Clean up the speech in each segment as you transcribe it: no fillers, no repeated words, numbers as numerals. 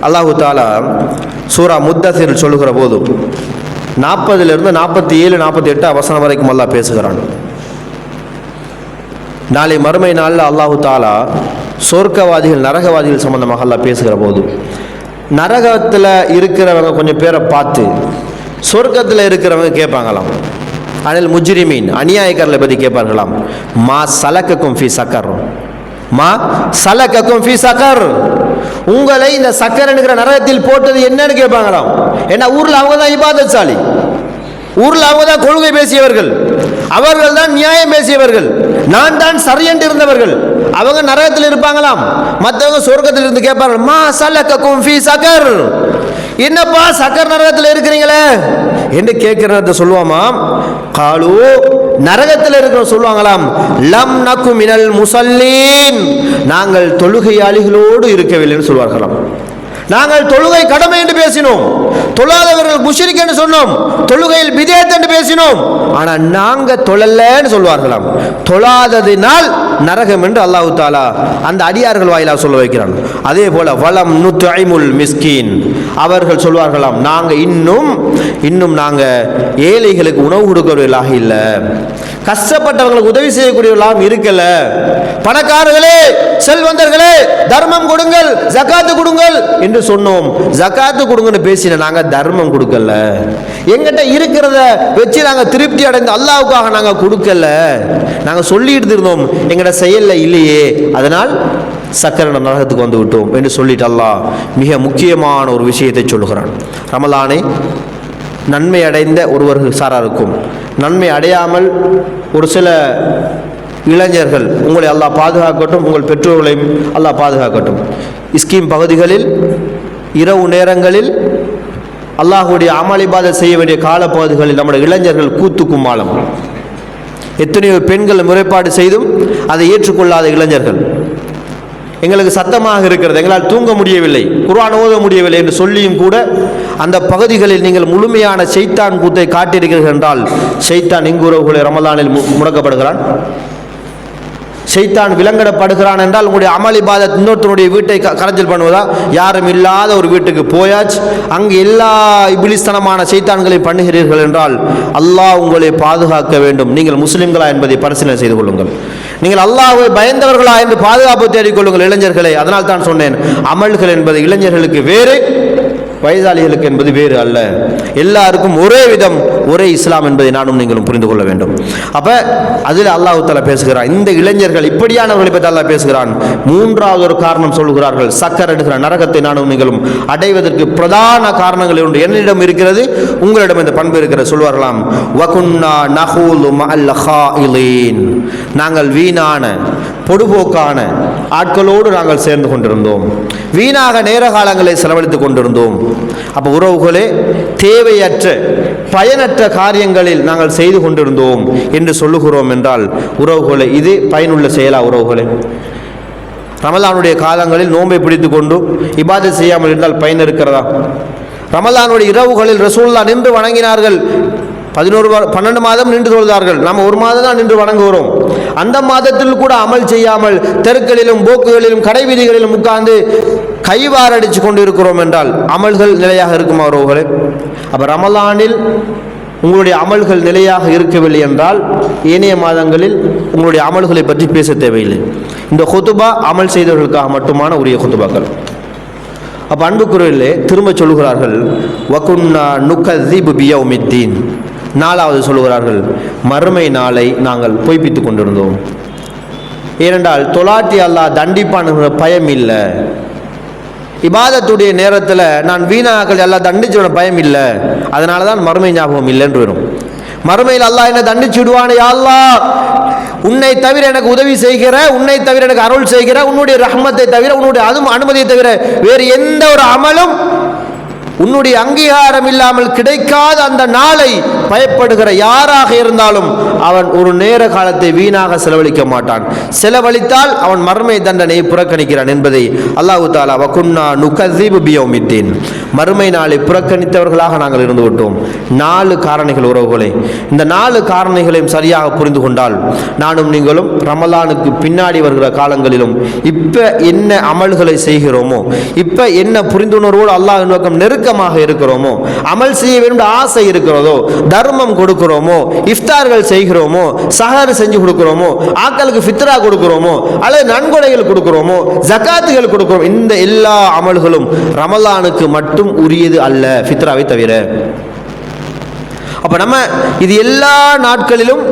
அல்லாஹு தாலா சூரா முத்தஸிர் சொல்லுகிற போது 40 47 48 வசனம் வரைக்கும் அல்லாஹ் பேசுகிறான். நாளை மறுமை நாளில் அல்லாஹு தாலா சொர்க்கவாதிகள் நரகவாதிகள் சம்பந்தமாக அல்லாஹ் பேசுகிற போது நரகத்தில் இருக்கிறவங்க கொஞ்சம் பேரை பார்த்து சொர்க்கத்தில் இருக்கிறவங்க கேட்பாங்களாம், அனில் முஜ்ரிமீன் அநியாயக்காரர்களை பற்றி கேட்பார்களாம், மா சலக்கக்கும் ஃபி சக்கர், மா சலக்கக்கும் ஃபி சக்கர், உங்களை இந்த சக்கர் என்கிற நரகத்தில் போட்டது என்னன்னு கேட்பாங்களாம். ஏன்னா ஊரில் அவங்க தான் இபாதத்சாலி, ஊரில் அவங்க தான் கொள்கை பேசியவர்கள், அவர்கள் தான் நியாயம் பேசியவர்கள், நான் தான் சரியென்று இருந்தவர்கள், அவங்க நரகத்தில் இருப்பாங்களாம். மற்றவங்க சொர்க்கத்தில் இருந்து கேட்பார்கள், மா சலக்கக்கும் ஃபி சக்கர், என்னப்பா சக்கர் நரகத்தில் இருக்கிறீங்களே என்று கேட்கிறத சொல்லுவாமாம். காலு நரகத்தில் இருக்கிற சொல்லுவாங்களாம், லம் நக்கு மினல் முசல்லீன், நாங்கள் தொழுகையாளிகளோடு இருக்கவில்லைன்னு சொல்வார்களாம். நாங்கள் தொழுகை கடமை என்று பேசினோம், தொழாதவர்கள் முஷ்ரிக் என்று சொன்னோம், தொழுகையில் பிதஅத் என்று பேசினோம், ஆனால் நாங்கள் தொழலன்னு சொல்வார்களாம். தொழாததினால் நரகம் என்று அல்லாஹ் தாலா அந்த அடியார்கள் வாயிலாக சொல்ல வைக்கிறான். அதே போல வலம் நுத்ஐமுல் மிஸ்கீன், அவர்கள் சொல்வார்களாம், நாங்கள் இன்னும் நாங்கள் ஏழைகளுக்கு உணவு கொடுக்கிறவர்களாக இல்லை, கஷ்டப்பட்டவர்களுக்கு உதவி செய்யக்கூடியவர்களாக இருக்கல, பணக்காரர்களே செல்வந்தர்களே தர்மம் கொடுங்கள் ஜகாத்து கொடுங்கள் என்று சொன்னோம், ஜகாத்து கொடுங்கன்னு பேசின நாங்கள் தர்மம் கொடுக்கல, எங்கிட்ட இருக்கிறத வச்சு நாங்கள் திருப்தி அடைந்து அல்லாஹ்வுக்காக நாங்கள் கொடுக்கல, நாங்கள் சொல்லிட்டு இருந்தோம், எங்கட செயல்ல இல்லையே, அதனால் சக்கர நரகத்துக்கு வந்து விட்டோம் என்று சொல்லிட்டு அல்லாஹ் மிக முக்கியமான ஒரு விஷயத்தை சொல்லுகிறான். ரமலானை நன்மை அடைந்த ஒருவர் சாராருக்கும் நன்மை அடையாமல் ஒரு சில இளைஞர்கள், உங்களை அல்லாஹ் பாதுகாக்கட்டும், உங்கள் பெற்றோர்களையும் அல்லாஹ் பாதுகாக்கட்டும், ஸ்கீம் பகுதிகளில் இரவு நேரங்களில் அல்லாஹ்வுடைய அமல் இபாதத் செய்ய வேண்டிய காலப்பகுதிகளில் நம்முடைய இளைஞர்கள் கூத்துக்கும் மாலம், எத்தனையோ பெண்கள் முறைப்பாடு செய்தும் அதை ஏற்றுக்கொள்ளாத இளைஞர்கள், எங்களுக்கு சத்தமாக இருக்கிறது, எங்களால் தூங்க முடியவில்லை, குர்ஆன் ஓத முடியவில்லை என்று சொல்லியும் கூட அந்த பகுதிகளில் நீங்கள் முழுமையான ஷைத்தான் கூத்தை காட்டியிருக்கிறீர்கள் என்றால், ஷைத்தான் எங்கு உறவுகளை ரமலானில் முடக்கப்படுகிறான், ஷைத்தான் விலங்கிடப்படுகிறான் என்றால் உங்களுடைய அமல் இபாதத் இன்னொருத்தனுடைய வீட்டை கரைச்சல் பண்ணுவதா, யாரும் இல்லாத ஒரு வீட்டுக்கு போயாச்சு, அங்கு எல்லா இபிலிஸ்தனமான ஷைத்தான்களையும் பண்ணுகிறீர்கள் என்றால் அல்லாஹ் உங்களை பாதுகாக்க வேண்டும். நீங்கள் முஸ்லிம்களா என்பதை பரிசீலனை செய்து கொள்ளுங்கள். நீங்கள் அல்லாஹ்வை பயந்தவர்களா என்று பாதுகாப்பு தேடிக்கொள்ளுங்கள் இளைஞர்களை. அதனால் தான் சொன்னேன், அமல்கள் என்பது இளைஞர்களுக்கு வேறு, வயதாளிகளுக்கு என்பது வேறு அல்ல, எல்லாருக்கும் ஒரே விதம், ஒரே இஸ்லாம் என்பதை நானும் நீங்களும் புரிந்து கொள்ள வேண்டும். அப்ப அதில் அல்லாஹ் தஆலா பேசுகிறான், இந்த இளைஞர்கள் இப்படியானவர்களை பற்றி அல்லாஹ் பேசுகிறான். மூன்றாவது ஒரு காரணம் சொல்லுகிறார்கள், சக்கர் எடுக்கிற நரகத்தை நானும் நீங்களும் அடைவதற்கு பிரதான காரணங்கள் ஒன்று என்னிடம் இருக்கிறது, உங்களிடம் இந்த பண்பு இருக்கிறது. சொல்வார்களாம், வகுன்னா நஹூலு மஅல் ஹாயிலீன், நாங்கள் வீணான பொடுபோக்கான ஆட்களோடு நாங்கள் சேர்ந்து கொண்டிருந்தோம், வீணாக நேர காலங்களை செலவழித்துக் கொண்டிருந்தோம். அப்போ உறவுகளே, தேவையற்ற பயனற்ற காரியங்களில் நாங்கள் செய்து கொண்டிருந்தோம் என்று சொல்லுகிறோம் என்றால் உறவுகளே, இது பயனுள்ள செயலா? உறவுகளே, ரமலானுடைய காலங்களில் நோன்பை பிடித்து கொண்டு இபாதத் செய்யாமல் இருந்தால் பயன் இருக்கிறதா? ரமலானுடைய இரவுகளில் ரசூலுல்லாஹ் நின்று வணங்கினார்கள், 12 மாதம் நின்று தொழுதார்கள், நாம் ஒரு மாதம் தான் நின்று வணங்குகிறோம். அந்த மாதத்தில் கூட அமல் செய்யாமல் தெருக்களிலும் போக்குகளிலும் கடை வீதிகளிலும் உட்கார்ந்து கைவாரடிச்சு கொண்டு இருக்கிறோம் என்றால் அமல்கள் நிலையாக இருக்குமா உறவுகளே? அப்போ ரமலானில் உங்களுடைய அமல்கள் நிலையாக இருக்கவில்லை என்றால் ஏனைய மாதங்களில் உங்களுடைய அமல்களை பற்றி பேச தேவையில்லை. இந்த குதுபா அமல் செய்தவர்களுக்காக மட்டுமான உரிய குதுபாக்கள். அப்போ அன்புக்குரியவர்களே, திரும்ப சொல்லுகிறார்கள், வகுன்னா நுகஸிபு பியௌமித்தீன், நாலாவது சொல்லுகிறார்கள், மறுமை நாளை நாங்கள் பொய்ப்பித்துக் கொண்டிருந்தோம். ஏனென்றால் தொலாட்டி அல்லாஹ் தண்டிப்பான பயம் இல்லை, இபாதத்துடைய நேரத்தில் நான் வீணாக்கள் எல்லாம் தண்டிச்சோட பயம் இல்லை, அதனால தான் மறுமை ஞாபகம் இல்லைன்னு வரும். மறுமையில் அல்லாஹ் என்ன தண்டிச்சு விடுவானே, யா அல்லாஹ் உன்னை தவிர எனக்கு உதவி செய்கிற, உன்னை தவிர எனக்கு அருள் செய்கிற, உன்னுடைய ரஹ்மத்தை தவிர, உன்னுடைய அனுமதியை தவிர வேறு எந்த ஒரு அமலும் உன்னுடைய அங்கீகாரம் இல்லாமல் கிடைக்காத அந்த நாளை பயப்படுகிற யாராக இருந்தாலும் அவன் ஒரு நேர காலத்தை வீணாக செலவழிக்க மாட்டான். செலவழித்தால் அவன் மறுமை தண்டனையை புறக்கணிக்கிறான் என்பதை அல்லாஹு தஆலா வகுன்னா நுகஸிபு பியௌமித்தீன், மறுமை நாளை புறக்கணித்தவர்களாக நாங்கள் இருந்து விட்டோம். 4 காரணிகள் உறவுகளே. இந்த 4 காரணிகளையும் சரியாக புரிந்து கொண்டால் நானும் நீங்களும் ரமலானுக்கு பின்னாடி வருகிற காலங்களிலும் இப்ப என்ன அமல்களை செய்கிறோமோ, இப்ப என்ன புரிந்துணர்வோடு அல்லாஹ் நோக்கம் நெருக்கமாக இருக்கிறோமோ, அமல் செய்ய வேண்டும் ஆசை இருக்கிறதோ, தர்மம் கொடுக்கிறோமோ, இஃப்தார்கள் செய்கிறோமோ, சஹர் செஞ்சு கொடுக்கிறோமோ, ஆக்களுக்கு ஃபித்ரா கொடுக்கிறோமோ, அல்லது நன்கொடைகள் கொடுக்கிறோமோ, ஜகாத்துகள் கொடுக்கிறோம், இந்த எல்லா அமல்களும் ரமலானுக்கு மட்டும் உரியது அல்ல, ஃபித்ராவை தவிர. அப்ப நம்ம இது எல்லா நாட்களிலும்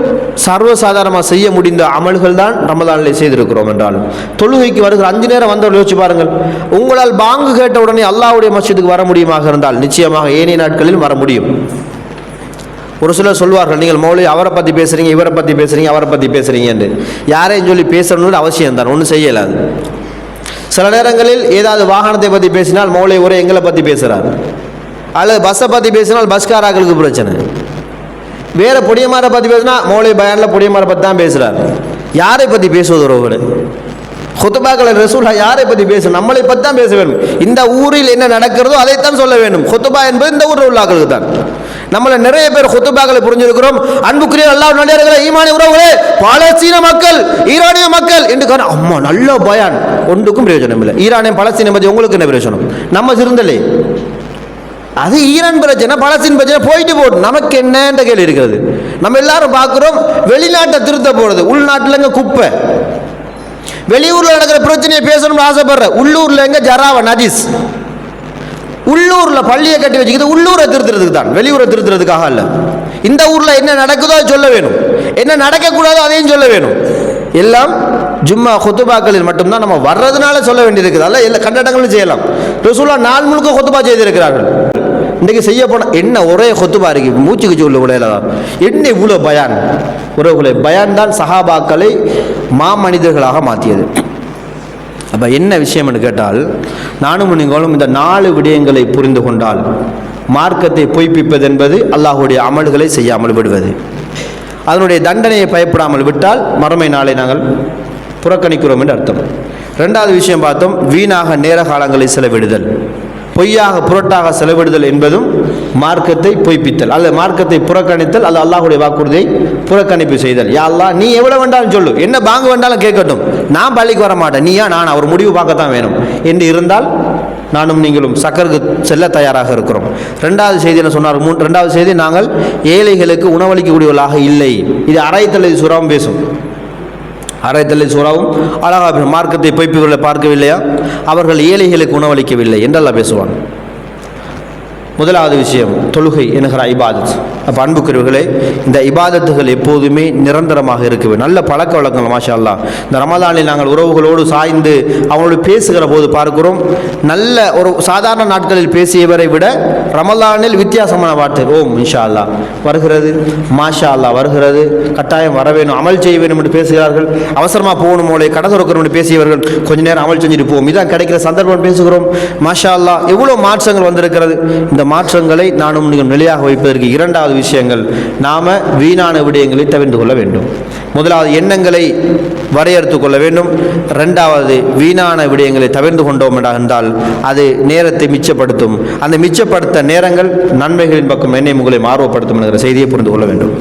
சர்வசாதாரணமாக செய்ய முடிந்த அமல்கள் தான் ரமலானில் செய்திருக்கிறோம் என்றால், தொழுகைக்கு வருகிற 5 நேரம் வந்தவர்கள் யோசிச்சு பாருங்கள். உங்களால் பாங்கு கேட்ட உடனே அல்லாஹ்வுடைய மஸ்ஜிதுக்கு வர முடியுமாக இருந்தால் நிச்சயமாக ஏனைய நாட்களில் வர முடியும். ஒரு சிலர் சொல்வார்கள், நீங்கள் மௌலவி அவரை பற்றி பேசுறீங்க, இவரை பற்றி பேசுறீங்க, அவரை பற்றி பேசுறீங்க என்று. யாரையும் சொல்லி பேசணும்னு அவசியம் தான், ஒன்றும் செய்யலாது. சில நேரங்களில் ஏதாவது வாகனத்தை பற்றி பேசினால் மௌலவி ஒரே எங்களை பற்றி பேசுகிறார், அல்லது பஸ்ஸை பற்றி பேசினால் பஸ்காராக்களுக்கு பிரச்சனை. வேற பொடியமாரை பற்றி பேசினா மௌலவி பயானில் பொடியமாரை பற்றி தான் பேசுகிறார். யாரை பற்றி பேசுவது உறவுகளே? ஹுத்துபாக்களை ரசூலுல்லாஹ் யாரை பற்றி பேசணும்? நம்மளை பற்றி தான் பேச வேண்டும். இந்த ஊரில் என்ன நடக்கிறதோ அதைத்தான் சொல்ல வேண்டும். ஹுத்துபா என்பது இந்த ஊரில் உள்ளாக்களுக்கு தான். நம்மள நிறைய பேர் ஹுத்துபாக்களை புரிஞ்சிருக்கிறோம். அன்புக்குரிய அல்லாஹ் நல்லடியார்களே, ஈமானிய உறவுகளே, பாலஸ்தீன மக்கள், ஈரானிய மக்கள் என்று அம்மா நல்ல பயான், ஒன்றுக்கும் பிரயோஜனம் இல்லை. ஈரானிய பலஸ்தீன பற்றி உங்களுக்கு என்ன பிரயோஜனம்? நம்ம சிறந்தலே, அது ஈரான் பிரச்சனை, பலஸ்தீன் பிரச்சனை, போயிட்டு போட்டு நமக்கு என்னன்ற கேள்வி இருக்கிறது. நம்ம எல்லாரும் பார்க்கிறோம், வெளிநாட்டை திருத்த போறது, உள்நாட்டில் எங்க குப்பை, வெளியூர்ல நடக்கிற பிரச்சனையை பேசணும்னு ஆசைப்படுற, உள்ளூர்ல எங்க ஜராவ நஜிஸ், உள்ளூர்ல பள்ளியை கட்டி வச்சுக்கிறது உள்ளூரை திருத்துறதுக்கு தான், வெளியூரை திருத்துறதுக்காக அல்ல. இந்த ஊர்ல என்ன நடக்குதோ அதை சொல்ல வேணும், என்ன நடக்கக்கூடாதோ அதையும் சொல்ல வேணும். எல்லாம் ஜும்மா ஹுத்துபாக்களில் மட்டும்தான் நம்ம வர்றதுனால சொல்ல வேண்டியிருக்குது, அல்ல எல்லா கண்டடங்களும் செய்யலாம். ரசூலுல்லாஹ் நாள் முழுக்க ஹுத்துபா செய்திருக்கிறார்கள். இன்றைக்கு செய்ய போன என்ன ஒரே ஹுத்துபா இருக்கு, மூச்சுக்கு உள்ள உடையில என்ன இவ்வளோ பயான். உறவுகளை பயான் தான் சஹாபாக்களை மாமனிதர்களாக மாற்றியது. அப்போ என்ன விஷயம்னு கேட்டால், நானும் நீங்களும் இந்த 4 விடயங்களை புரிந்து கொண்டால், மார்க்கத்தை பொய்ப்பிப்பது என்பது அல்லாஹ்வுடைய அமல்களை செய்யாமல் விடுவது, அதனுடைய தண்டனையை பயப்படாமல் விட்டால் மறுமை நாளை நாங்கள் புறக்கணிக்கிறோம் என்று அர்த்தம். 2வது விஷயம் பார்த்தோம், வீணாக நேர காலங்களை செலவிடுதல், பொய்யாக புரட்டாக செலவிடுதல் என்பதும் மார்க்கத்தை பொய்ப்பித்தல், அல்லது மார்க்கத்தை புறக்கணித்தல், அல்லது அல்லாஹ்வுடைய வாக்குறுதியை புறக்கணிப்பு செய்தல். யா அல்லாஹ் நீ எவ்வளவு வேண்டாலும் சொல்லு, என்ன பாங்கு வேண்டாலும் கேட்கட்டும், நான் பள்ளிக்கு வர மாட்டேன், நீயா நான் ஒரு முடிவு பார்க்கத்தான் வேணும் என்று இருந்தால் நானும் நீங்களும் சக்கருக்கு செல்ல தயாராக இருக்கிறோம். 2வது செய்தி என்ன சொன்னார்? 2வது செய்தி, நாங்கள் ஏழைகளுக்கு உணவளிக்கக்கூடியவர்களாக இல்லை. இது அரைத்தலை சூறாவும் பேசும். அரைத்தலை சூறாவும் அழகாக மார்க்கத்தை பொய்ப்பிவர்களை பார்க்கவில்லையா, அவர்கள் ஏழைகளுக்கு உணவளிக்கவில்லை என்றெல்லாம் பேசுவாங்க. 1வது விஷயம் தொழுகை என்கிற இபாதத். அப்போ அன்புக்குரியவர்களே, இந்த இபாதத்துகள் எப்போதுமே நிரந்தரமாக இருக்கவே நல்ல பழக்க வழக்கங்கள். மாஷா அல்லாஹ், இந்த ரமலானில் நாங்கள் உறவுகளோடு சாய்ந்து அவங்களோடு பேசுகிற போது பார்க்கிறோம், நல்ல ஒரு சாதாரண நாட்களில் பேசியவரை விட ரமலானில் வித்தியாசமான வார்த்தை, ஓம் இன்ஷா அல்லாஹ் வருகிறது, மாஷா அல்லாஹ் வருகிறது, கட்டாயம் வர வேணும், அமல் செய்ய வேண்டும் என்று பேசுகிறார்கள். அவசரமாக போகணும் மோளை கடை துறக்கணும் என்று பேசியவர்கள் கொஞ்ச நேரம் அமல் செஞ்சுட்டு போவோம், இதான் கிடைக்கிற சந்தர்ப்பம் பேசுகிறோம். மாஷா அல்லாஹ் எவ்வளோ மாற்றங்கள் வந்திருக்கிறது. இந்த மாற்றங்களை நானும் நீங்கள் நிலையாக வைப்பதற்கு 2வது விஷயங்கள், நாம வீணான விடயங்களை தவிர்த்து கொள்ள வேண்டும். 1வது எண்ணங்களை வரையறுத்து கொள்ள வேண்டும். 2வது வீணான விடயங்களை தவிர்த்து கொண்டோம் என்றால் அது நேரத்தை மிச்சப்படுத்தும். அந்த மிச்சப்படுத்த நேரங்கள் நன்மைகளின் பக்கம் என்னை உங்களை ஆர்வப்படுத்தும் என்கிற செய்தியை புரிந்து கொள்ள வேண்டும்.